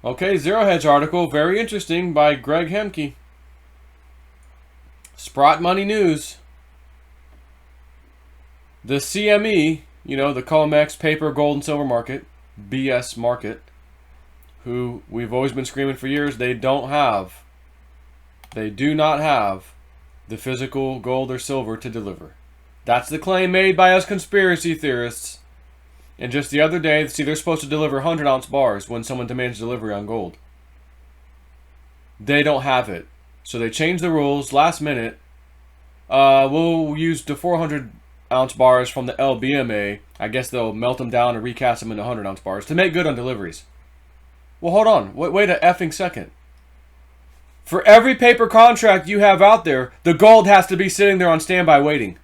Okay, Zero Hedge article, very interesting, by Greg Hemke. Sprott Money News. The CME, the COMEX paper, gold, and silver market, BS market, who we've always been screaming for years, they do not have the physical gold or silver to deliver. That's the claim made by us conspiracy theorists. And just the other day, they're supposed to deliver 100-ounce bars when someone demands delivery on gold. They don't have it. So they changed the rules last minute. We'll use the 400-ounce bars from the LBMA. I guess they'll melt them down and recast them into 100-ounce bars to make good on deliveries. Well, hold on. Wait a effing second. For every paper contract you have out there, the gold has to be sitting there on standby waiting.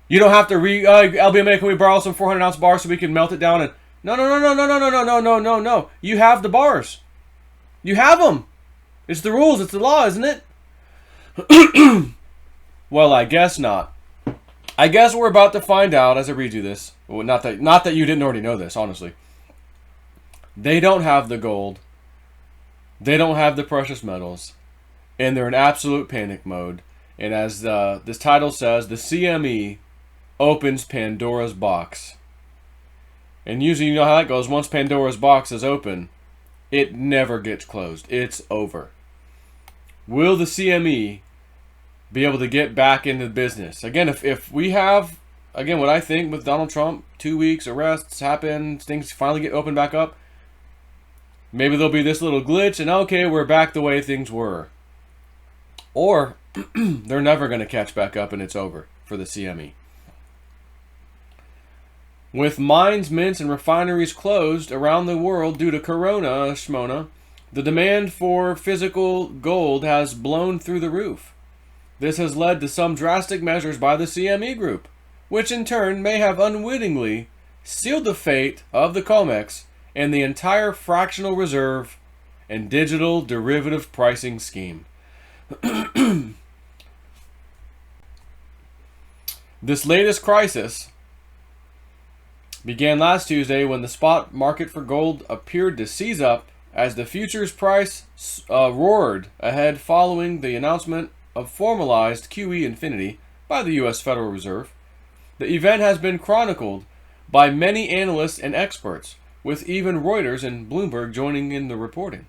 You don't have to LBMA, can we borrow some 400-ounce bars so we can melt it down? And No. You have the bars. You have them. It's the rules. It's the law, isn't it? Well, I guess not. I guess we're about to find out as I read you this. Well, not that you didn't already know this, honestly. They don't have the gold. They don't have the precious metals. And they're in absolute panic mode. And as this title says, the CME opens Pandora's box. And usually you know how that goes. Once Pandora's box is open, it never gets closed. It's over. Will the CME be able to get back into business? Again, if we have, what I think with Donald Trump, 2 weeks, arrests happen, things finally get opened back up, maybe there'll be this little glitch and okay, we're back the way things were. Or they're never going to catch back up and it's over for the CME. With mines, mints, and refineries closed around the world due to Corona, Shmona, the demand for physical gold has blown through the roof. This has led to some drastic measures by the CME Group, which in turn may have unwittingly sealed the fate of the COMEX and the entire fractional reserve and digital derivative pricing scheme. This latest crisis began last Tuesday when the spot market for gold appeared to seize up as the futures price roared ahead following the announcement of formalized QE infinity by the U.S. Federal Reserve. The event has been chronicled by many analysts and experts, with even Reuters and Bloomberg joining in the reporting.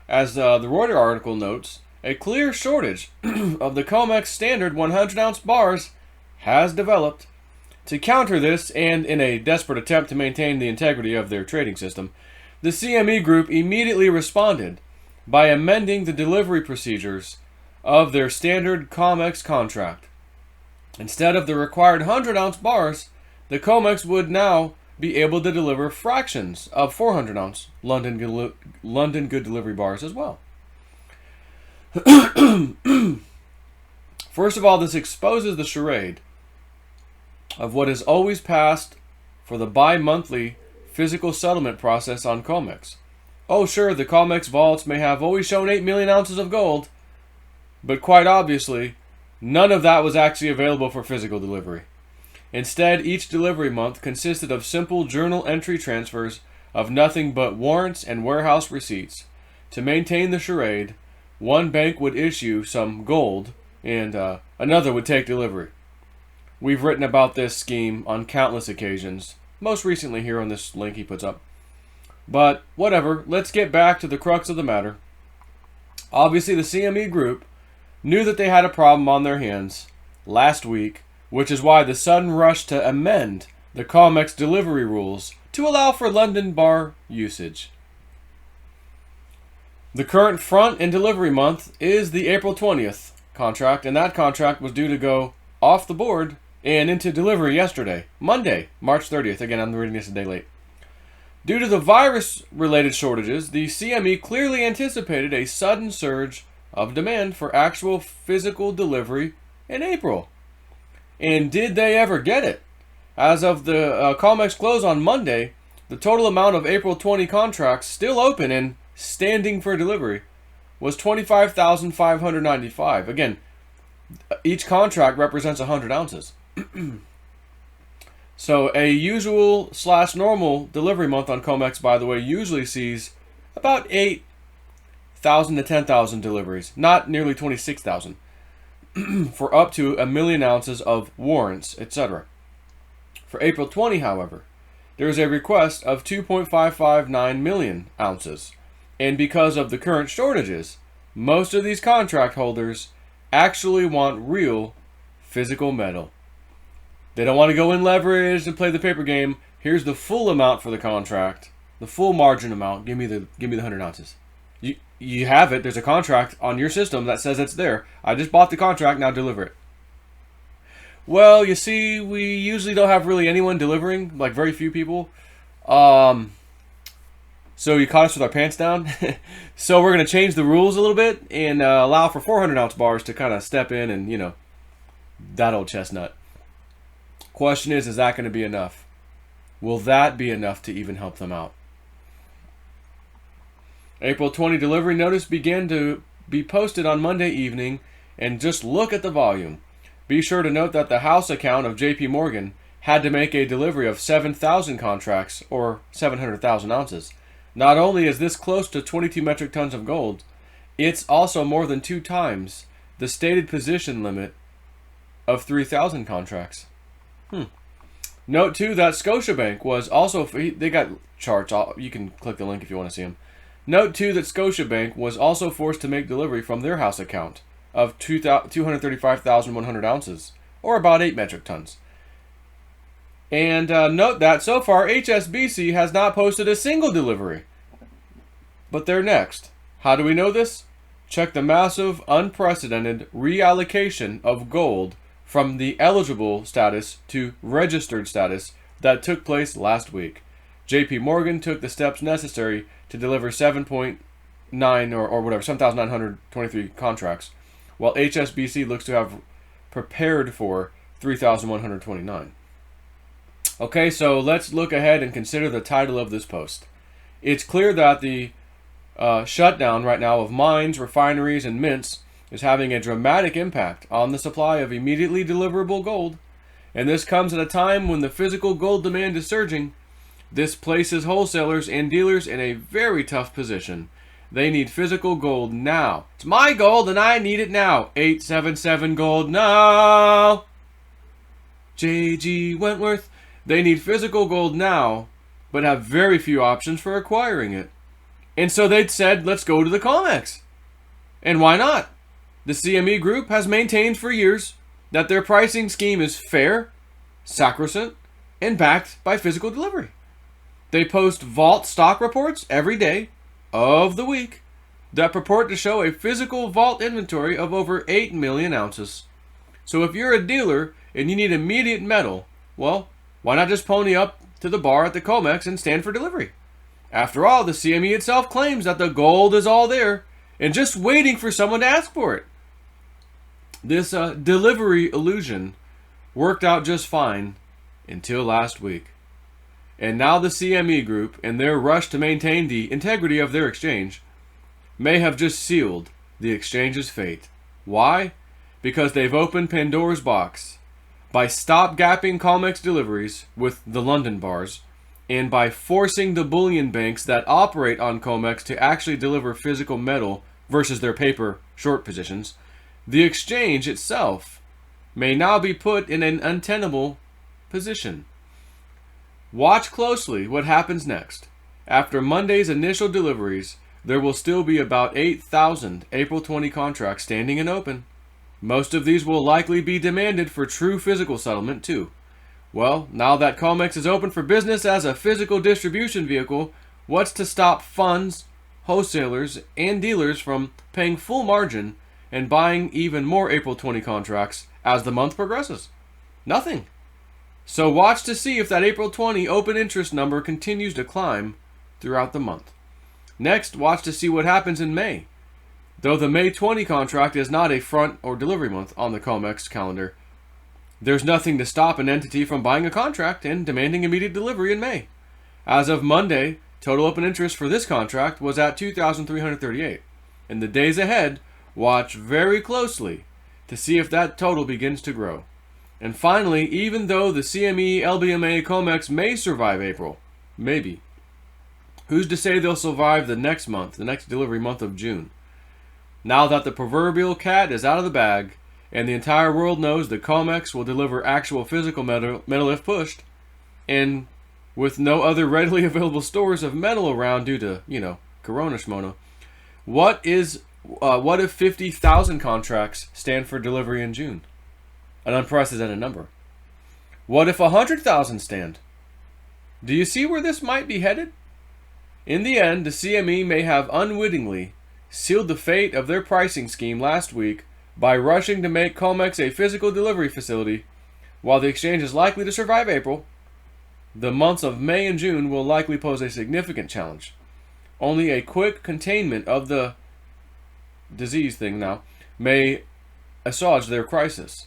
As the Reuters article notes, a clear shortage of the COMEX standard 100-ounce bars has developed. To counter this, and in a desperate attempt to maintain the integrity of their trading system, the CME Group immediately responded by amending the delivery procedures of their standard COMEX contract. Instead of the required 100-ounce bars, the COMEX would now be able to deliver fractions of 400-ounce London Good Delivery bars as well. First of all, this exposes the charade of what is always passed for the bi-monthly physical settlement process on COMEX. Oh sure, the COMEX vaults may have always shown 8 million ounces of gold, but quite obviously, none of that was actually available for physical delivery. Instead, each delivery month consisted of simple journal entry transfers of nothing but warrants and warehouse receipts. To maintain the charade, one bank would issue some gold and another would take delivery. We've written about this scheme on countless occasions, most recently here on this link he puts up. But whatever, let's get back to the crux of the matter. Obviously, the CME Group knew that they had a problem on their hands last week, which is why the sudden rush to amend the COMEX delivery rules to allow for London bar usage. The current front and delivery month is the April 20th contract, and that contract was due to go off the board and into delivery yesterday, Monday, March 30th. Again, I'm reading this a day late. Due to the virus-related shortages, the CME clearly anticipated a sudden surge of demand for actual physical delivery in April. And did they ever get it? As of the COMEX close on Monday, the total amount of April 20 contracts still open and standing for delivery was 25,595. Again, each contract represents 100 ounces. So a usual/normal delivery month on COMEX, by the way, usually sees about 8,000 to 10,000 deliveries, not nearly 26,000, for up to 1 million ounces of warrants, etc. For April 20, however, there is a request of 2.559 million ounces, and because of the current shortages, most of these contract holders actually want real physical metal. They don't want to go in leverage and play the paper game. Here's the full amount for the contract, the full margin amount. Give me the 100 ounces. You have it. There's a contract on your system that says it's there. I just bought the contract. Now deliver it. Well, you see, we usually don't have really anyone delivering, like very few people. So you caught us with our pants down. So we're going to change the rules a little bit and allow for 400 ounce bars to kind of step in and, you know, that old chestnut. Question is that going to be enough? Will that be enough to even help them out? April 20 delivery notice began to be posted on Monday evening, and just look at the volume. Be sure to note that the house account of JP Morgan had to make a delivery of 7,000 contracts, or 700,000 ounces. Not only is this close to 22 metric tons of gold, it's also more than 2 times the stated position limit of 3,000 contracts. Note too that Scotiabank was also, they got charts, you can click the link if you want to see them. Note too that Scotiabank was also forced to make delivery from their house account of 235,100 ounces, or about 8 metric tons. And note that so far HSBC has not posted a single delivery. But they're next. How do we know this? Check the massive, unprecedented reallocation of gold from the eligible status to registered status that took place last week. JP Morgan took the steps necessary to deliver 7.9 or whatever, 7,923 contracts, while HSBC looks to have prepared for 3,129. Okay, so let's look ahead and consider the title of this post. It's clear that the shutdown right now of mines, refineries, and mints is having a dramatic impact on the supply of immediately deliverable gold, and this comes at a time when the physical gold demand is surging. This places wholesalers and dealers in a very tough position. They need physical gold now. It's my gold and I need it now. 877 gold now. J.G. Wentworth. They need physical gold now, but have very few options for acquiring it. And so they'd said, let's go to the COMEX. And why not? The CME group has maintained for years that their pricing scheme is fair, sacrosanct, and backed by physical delivery. They post vault stock reports every day of the week that purport to show a physical vault inventory of over 8 million ounces. So if you're a dealer and you need immediate metal, well, why not just pony up to the bar at the COMEX and stand for delivery? After all, the CME itself claims that the gold is all there and just waiting for someone to ask for it. This delivery illusion worked out just fine until last week. And now the CME group, in their rush to maintain the integrity of their exchange, may have just sealed the exchange's fate. Why? Because they've opened Pandora's box by stop-gapping COMEX deliveries with the London bars, and by forcing the bullion banks that operate on COMEX to actually deliver physical metal versus their paper short positions. The exchange itself may now be put in an untenable position. Watch closely what happens next. After Monday's initial deliveries, there will still be about 8,000 April 20 contracts standing and open. Most of these will likely be demanded for true physical settlement too. Well, now that COMEX is open for business as a physical distribution vehicle, what's to stop funds, wholesalers, and dealers from paying full margin and buying even more April 20 contracts as the month progresses? Nothing. So watch to see if that April 20 open interest number continues to climb throughout the month. Next, watch to see what happens in May. Though the May 20 contract is not a front or delivery month on the COMEX calendar, there's nothing to stop an entity from buying a contract and demanding immediate delivery in May. As of Monday, total open interest for this contract was at 2,338. In the days ahead, watch very closely to see if that total begins to grow. And finally, even though the CME, LBMA, COMEX may survive April, maybe, Who's to say they'll survive the next month, the next delivery month of June? Now that the proverbial cat is out of the bag, and the entire world knows that COMEX will deliver actual physical metal if pushed, and with no other readily available stores of metal around due to, Corona Shmono, what if 50,000 contracts stand for delivery in June? An unprecedented number. What if 100,000 stand? Do you see where this might be headed? In the end, the CME may have unwittingly sealed the fate of their pricing scheme last week by rushing to make COMEX a physical delivery facility. While the exchange is likely to survive April, the months of May and June will likely pose a significant challenge. Only a quick containment of the disease thing now may assuage their crisis.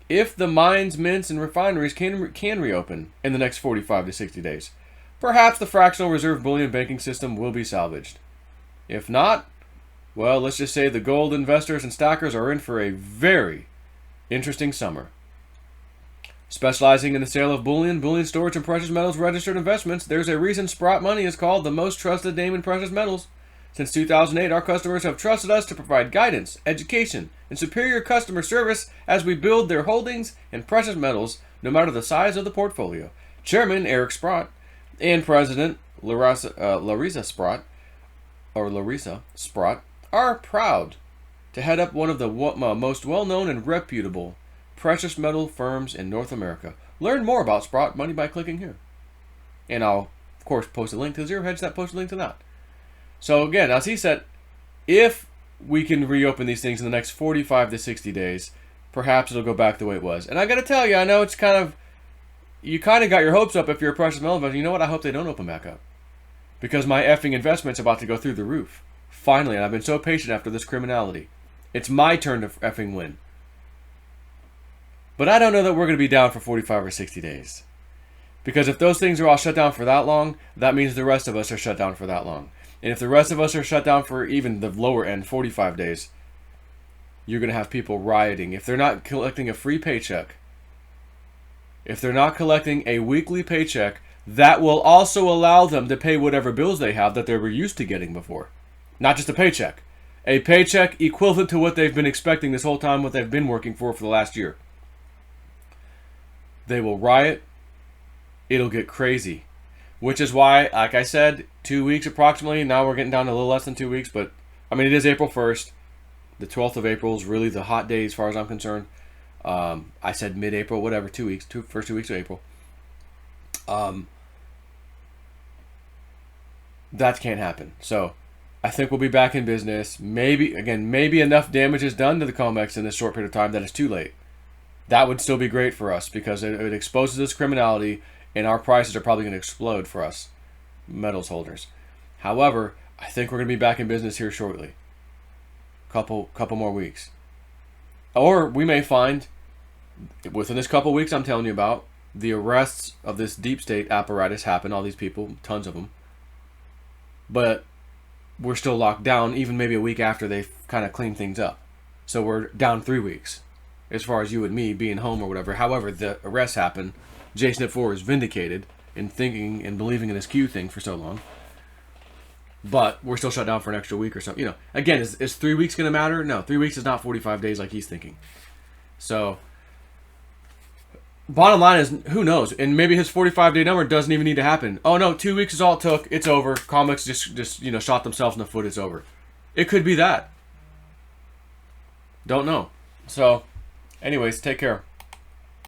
If the mines, mints, and refineries can reopen in the next 45 to 60 days, perhaps the fractional reserve bullion banking system will be salvaged. If not, well, let's just say the gold investors and stackers are in for a very interesting summer. Specializing in the sale of bullion storage, and precious metals registered investments, there's a reason Sprott Money is called the most trusted name in precious metals. Since 2008, our customers have trusted us to provide guidance, education, and superior customer service as we build their holdings in precious metals, no matter the size of the portfolio. Chairman Eric Sprott and President Larissa Sprott are proud to head up one of the most well-known and reputable precious metal firms in North America. Learn more about Sprott Money by clicking here. And I'll, of course, post a link to Zero Hedge that, post a link to that. So again, as he said, if we can reopen these things in the next 45 to 60 days, perhaps it'll go back the way it was. And I got to tell you, I know it's you kind of got your hopes up if you're a precious metal investor. You know what? I hope they don't open back up. Because my effing investment's about to go through the roof. Finally, and I've been so patient after this criminality. It's my turn to effing win. But I don't know that we're going to be down for 45 or 60 days. Because if those things are all shut down for that long, that means the rest of us are shut down for that long. And if the rest of us are shut down for even the lower end, 45 days, you're going to have people rioting. If they're not collecting a free paycheck, if they're not collecting a weekly paycheck, that will also allow them to pay whatever bills they have that they were used to getting before. Not just a paycheck. A paycheck equivalent to what they've been expecting this whole time, what they've been working for the last year. They will riot. It'll get crazy. Which is why, like I said, 2 weeks approximately. Now we're getting down to a little less than 2 weeks. But, I mean, it is April 1st. The 12th of April is really the hot day as far as I'm concerned. I said mid-April, whatever, 2 weeks. First 2 weeks of April. That can't happen. So, I think we'll be back in business. Maybe enough damage is done to the COMEX in this short period of time that it's too late. That would still be great for us because it exposes this criminality and our prices are probably going to explode for us metals holders. However, I think we're going to be back in business here shortly. Couple more weeks. Or we may find, within this couple weeks I'm telling you about, the arrests of this deep state apparatus happen, all these people, tons of them. But we're still locked down, even maybe a week after they've kind of cleaned things up. So we're down 3 weeks, as far as you and me being home or whatever. However, the arrests happen. JSNIP4 is vindicated in thinking and believing in this Q thing for so long. But we're still shut down for an extra week or something. Again, is 3 weeks going to matter? No, 3 weeks is not 45 days like he's thinking. So, bottom line is, who knows? And maybe his 45-day number doesn't even need to happen. Oh no, 2 weeks is all it took. It's over. COMEX just shot themselves in the foot. It's over. It could be that. Don't know. So, anyways, take care.